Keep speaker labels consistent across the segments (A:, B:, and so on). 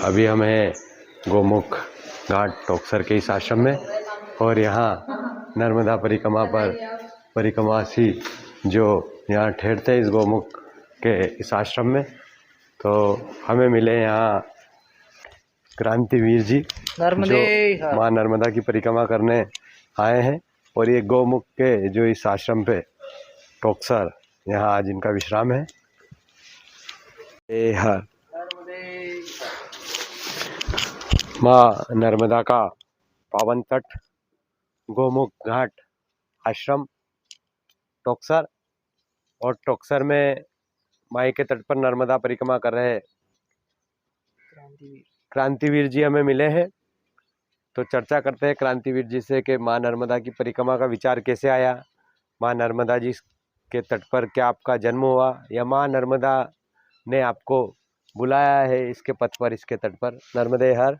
A: अभी हम हैं गोमुख घाट टोकसर के इस आश्रम में और यहाँ नर्मदा परिक्रमा पर परिक्रमासी जो यहाँ ठहरते हैं इस गोमुख के इस आश्रम में, तो हमें मिले यहाँ क्रांतिवीर जी जो माँ नर्मदा की परिक्रमा करने आए हैं। और ये गोमुख के जो इस आश्रम पे टोकसर, यहाँ आज इनका विश्राम है। हर माँ नर्मदा का पावन तट गोमुख घाट आश्रम टोकसर, और टोकसर में माई के तट पर नर्मदा परिक्रमा कर रहे क्रांतिवीर जी हमें मिले हैं। तो चर्चा करते हैं क्रांतिवीर जी से कि माँ नर्मदा की परिक्रमा का विचार कैसे आया, माँ नर्मदा जी के तट पर क्या आपका जन्म हुआ, या माँ नर्मदा ने आपको बुलाया है इसके पथ पर, इसके तट पर। नर्मदे हर।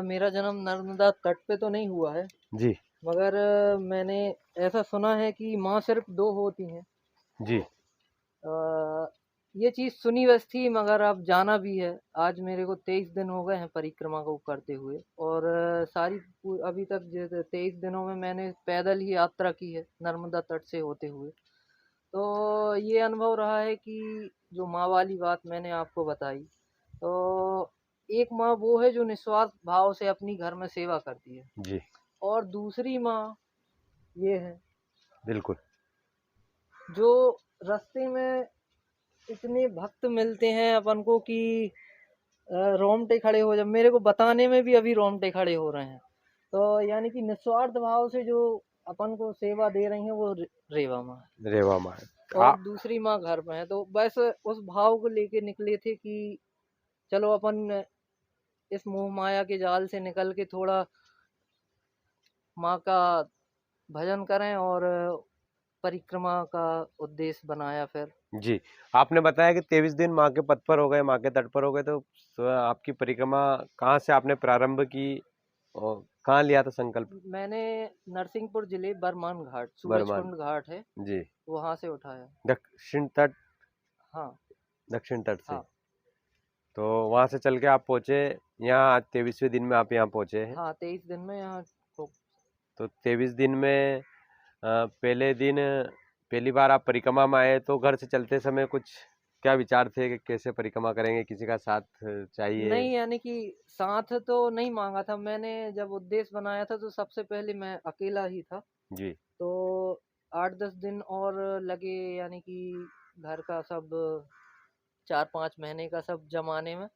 B: मेरा जन्म नर्मदा तट पे तो नहीं हुआ है
A: जी
B: मगर मैंने ऐसा सुना है कि माँ सिर्फ दो होती हैं
A: जी।
B: ये चीज़ सुनी बस थी मगर अब जाना भी है। आज मेरे को 23 दिन हो गए हैं परिक्रमा को करते हुए, और अभी तक 23 दिनों में मैंने पैदल ही यात्रा की है नर्मदा तट से होते हुए। तो ये अनुभव रहा है कि जो माँ वाली बात मैंने आपको बताई, तो एक माँ वो है जो निस्वार्थ भाव से अपनी घर में सेवा करती है
A: जी
B: और दूसरी माँ ये है
A: बिल्कुल।
B: जो रास्ते में इतने भक्त मिलते हैं अपन को कि रोंगटे खड़े हो, जब मेरे को बताने में भी अभी रोंगटे खड़े हो रहे हैं। तो यानी कि निस्वार्थ भाव से जो अपन को सेवा दे रही हैं वो रेवा माँ है,
A: रेवा माँ
B: और दूसरी माँ घर में है। तो बस उस भाव को लेके निकले थे कि चलो अपन इस मोह माया के जाल से निकल के थोड़ा माँ का भजन करें, और परिक्रमा का उद्देश्य बनाया फिर।
A: जी। आपने बताया कि 23 दिन माँ के पथ पर हो गए, माँ के तट पर हो गए, तो आपकी परिक्रमा कहाँ से आपने प्रारंभ की और कहाँ लिया था संकल्प?
B: मैंने नरसिंहपुर जिले बरमान घाट,
A: बरमान
B: सूरजकुंड घाट है,
A: जी,
B: वहां से उठाया।
A: दक्षिण तट।
B: हाँ
A: दक्षिण तट से।
B: हाँ
A: तो वहां से चल के आप पहुंचे यहाँ, आज 23वें दिन में आप यहाँ पहुंचे हैं।
B: हाँ 23 दिन में यहाँ
A: तो 23 दिन में पहले दिन पहली बार आप परिक्रमा में आए, तो घर से चलते समय कुछ क्या विचार थे कि कैसे परिक्रमा करेंगे, किसी का साथ चाहिए?
B: नहीं, यानी कि साथ तो नहीं मांगा था मैंने। जब उद्देश्य बनाया था तो सबसे पहले मैं अकेला ही था।
A: जी
B: तो 8-10 दिन और लगे, यानी कि घर का सब 4-5 महीने का सब जमाने में।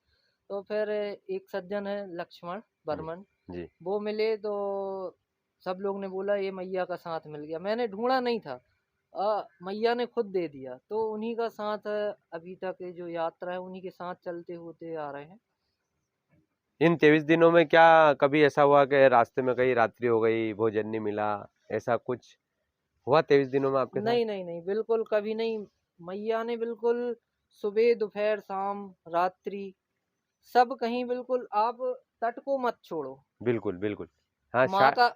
B: तो फिर एक सज्जन है लक्ष्मण
A: जी
B: बर्मन,
A: जी
B: वो मिले तो सब लोग ने बोला ये मैया का साथ मिल गया। मैंने ढूंढा नहीं था, मैया ने खुद दे दिया। तो उन्हीं का साथ अभी तक जो यात्रा है उन्हीं के साथ चलते होते आ रहे हैं।
A: इन 23 दिनों में क्या कभी ऐसा हुआ कि रास्ते में कहीं रात्रि हो गई, भोजन नहीं मिला, ऐसा कुछ हुआ 23 दिनों में आपके साथ?
B: नहीं नहीं नहीं, बिल्कुल कभी नहीं। मैया ने बिल्कुल सुबह दोपहर शाम रात्रि सब कहीं, बिल्कुल आप तट को मत छोड़ो।
A: बिल्कुल बिल्कुल। हाँ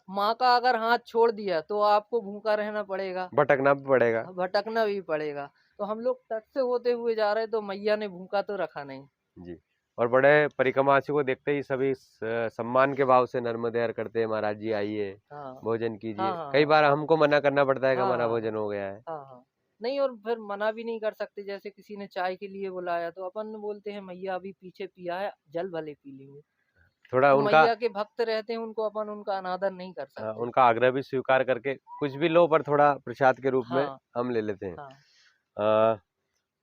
B: माँ का अगर हाथ छोड़ दिया तो आपको भूखा रहना पड़ेगा,
A: भटकना भी पड़ेगा।
B: भटकना भी पड़ेगा। तो हम लोग तट से होते हुए जा रहे, तो मैया ने भूखा तो रखा नहीं।
A: जी। और बड़े परिक्रमासी को देखते ही सभी सम्मान के भाव से नर्मदे हर करते हैं, महाराज जी आइए,
B: हाँ
A: भोजन
B: हाँ
A: कीजिए।
B: हाँ
A: कई
B: हाँ
A: बार हमको मना करना पड़ता है कि
B: हाँ
A: हमारा
B: हाँ
A: भोजन हो गया है।
B: हाँ हाँ। नहीं, और फिर मना भी नहीं कर सकते। जैसे किसी ने चाय के लिए बुलाया तो अपन बोलते हैं मैया अभी पीछे पिया है, जल भले पी लेंगे।
A: थोड़ा
B: तो
A: उनका
B: मैया के भक्त रहते हैं, उनको अपन उनका अनादर नहीं कर सकते।
A: उनका आग्रह भी स्वीकार करके कुछ भी लो, पर थोड़ा प्रसाद के रूप में
B: हाँ
A: हम ले लेते हैं।
B: हाँ
A: अ,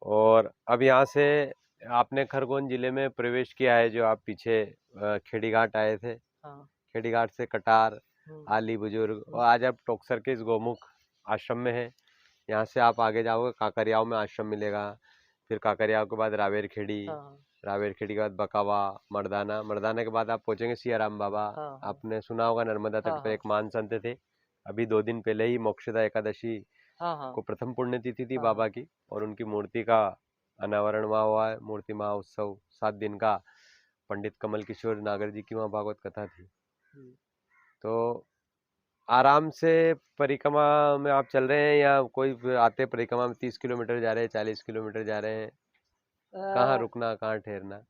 A: और अब यहाँ से आपने खरगोन जिले में प्रवेश किया है, जो आप पीछे खेड़ी घाट आए थे,
B: हाँ।
A: खेड़ी घाट से कटार,
B: हम्म,
A: आली बुजुर्ग, और
B: हम्म,
A: आज आप टोकसर के इस गोमुख आश्रम में है। यहाँ से आप आगे जाओगे, काकरियाव में आश्रम मिलेगा। फिर काकरियाव के बाद रावेर खेड़ी,
B: हाँ
A: रावेर खेड़ी के बाद बकावा, मर्दाना, मर्दाना के बाद आप पहुंचेंगे सियाराम बाबा।
B: हाँ हाँ
A: आपने सुना होगा नर्मदा तट
B: हाँ
A: पे
B: हाँ
A: एक महान संत थे, अभी 2 दिन पहले ही मोक्षदा एकादशी
B: हाँ हाँ
A: को प्रथम पुण्यतिथि थी
B: हाँ
A: बाबा की, और उनकी मूर्ति का अनावरण वहाँ हुआ है। मूर्ति महोत्सव 7 दिन का, पंडित कमल किशोर नागर जी की वहाँ भागवत कथा थी।
B: जी।
A: तो आराम से परिक्रमा में आप चल रहे हैं, या कोई आते परिक्रमा में 30 किलोमीटर जा रहे हैं, 40 किलोमीटर जा रहे हैं, कहाँ
B: अ,
A: रुकना, कहाँ ठहरना?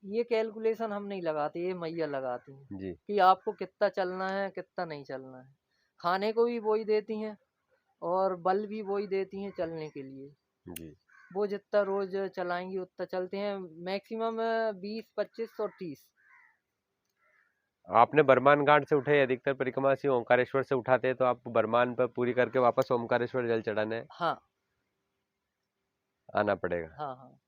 B: ये कैलकुलेशन हम नहीं लगाते, ये मैया लगाती हैं
A: जी
B: कि आपको कितना चलना है कितना नहीं चलना है। खाने को भी वही देती हैं और बल भी वही देती हैं चलने के लिए।
A: जी।
B: वो जितना रोज चलाएंगी उतना चलते हैं, मैक्सिमम 20, 25 और 30।
A: आपने बरमान घाट से उठे, अधिकतर परिक्रमासी ओमकारेश्वर से उठाते हैं, तो आपको बरमान पर पूरी करके वापस ओमकारेश्वर जल चढ़ाने
B: हाँ
A: आना पड़ेगा।
B: हाँ हाँ।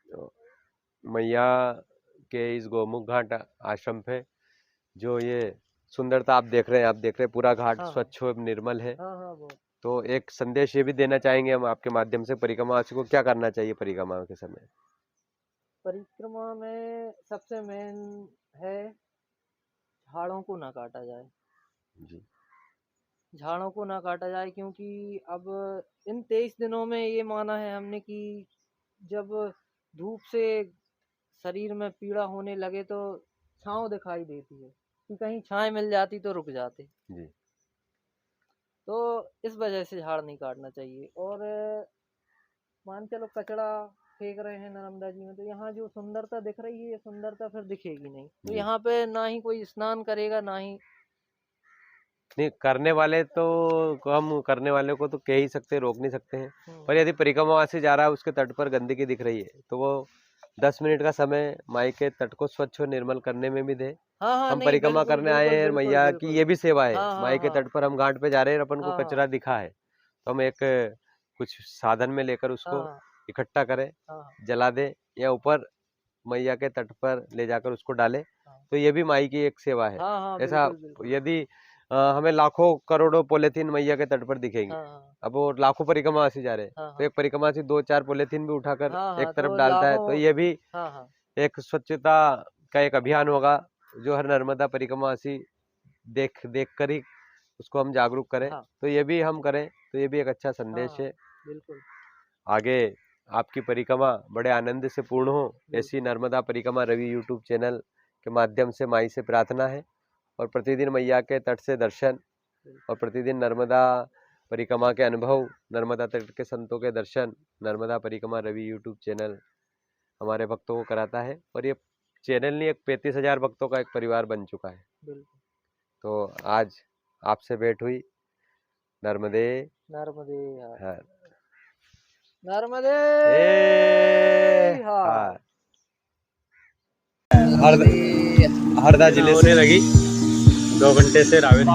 A: तो मैया के इस गोमुख घाट आश्रम पे जो ये सुंदरता आप देख रहे हैं, पूरा घाट
B: हाँ हाँ
A: स्वच्छ एवं निर्मल है।
B: हाँ हाँ वो
A: तो एक संदेश ये भी देना चाहेंगे हम आपके माध्यम से, परिक्रमावासी को क्या करना चाहिए परिक्रमा के समय?
B: परिक्रमा में सबसे मेन है झाड़ों को ना काटा जाए।
A: जी
B: झाड़ों को ना काटा जाए क्योंकि अब इन 23 दिनों में ये माना है हमने कि जब धूप से शरीर में पीड़ा होने लगे तो छांव दिखाई देती है कि कहीं छांव मिल जाती तो रुक जाते।
A: जी
B: तो इस वजह से झाड़ नहीं काटना चाहिए। और मान चलो कचरा फेंक रहे हैं नर्मदा जी में, तो यहाँ जो सुंदरता दिख रही है ये सुंदरता फिर दिखेगी नहीं। तो
A: जी।
B: यहाँ पे ना ही कोई स्नान करेगा ना ही।
A: नहीं, करने वाले तो हम करने वाले को तो कह ही सकते हैं, रोक नहीं सकते हैं। पर यदि परिक्रमावासी जा रहा है, उसके तट पर गंदगी दिख रही है, तो वो 10 मिनट का समय माई के तट को स्वच्छ और निर्मल करने में भी दे।
B: हाँ हाँ
A: हम
B: नहीं
A: परिक्रमा
B: बिल्कुल
A: करने आए
B: बिल्कुल
A: हैं,
B: बिल्कुल
A: मैया की
B: बिल्कुल।
A: ये भी सेवा है।
B: हाँ हाँ
A: माई के
B: हाँ
A: तट पर हम घाट पे जा रहे हैं और अपन को
B: हाँ हाँ
A: कचरा दिखा है, तो हम एक कुछ साधन में लेकर उसको
B: हाँ
A: इकट्ठा करें,
B: हाँ
A: जला दें या ऊपर मैया के तट पर ले जाकर उसको डालें।
B: हाँ
A: तो ये भी माई की एक सेवा है।
B: हाँ हाँ
A: ऐसा
B: बिल्कुल बिल्कुल।
A: यदि हमें लाखों करोड़ों पॉलीथीन मैया के तट पर दिखेंगी,
B: हाँ हाँ
A: अब वो लाखों परिक्रमावासी जा रहे हैं,
B: हाँ
A: तो
B: हाँ
A: एक परिक्रमासी 2-4 पॉलीथीन भी उठाकर
B: हाँ
A: एक
B: हाँ
A: तरफ
B: तो
A: डालता है, तो
B: लाखों।
A: ये भी
B: हाँ हाँ
A: एक स्वच्छता का एक अभियान होगा, जो हर नर्मदा परिक्रमावासी देख देख कर ही उसको हम जागरूक करें।
B: हाँ
A: तो ये भी हम करें, तो ये भी एक अच्छा
B: हाँ
A: संदेश
B: हाँ
A: है।
B: बिल्कुल
A: आगे आपकी परिक्रमा बड़े आनंद से पूर्ण हो, ऐसी
B: बिल्कुल।
A: नर्मदा परिक्रमा रवि यूट्यूब चैनल के माध्यम से माई से प्रार्थना है। और प्रतिदिन मैया के तट से दर्शन और प्रतिदिन नर्मदा परिक्रमा के अनुभव, नर्मदा तट के संतों के दर्शन नर्मदा परिक्रमा रवि यूट्यूब चैनल हमारे भक्तों को कराता है। और ये चैनल नहीं, एक 35,000 भक्तों का एक परिवार बन चुका है।
B: बिल्कुल।
A: तो आज आपसे भेंट हुई। नर्मदे
B: नर्मदे हर।
A: हर।
B: नर्मदे
A: ए
B: हर।
A: हरदा जिले से लगी 2 घंटे से रावेत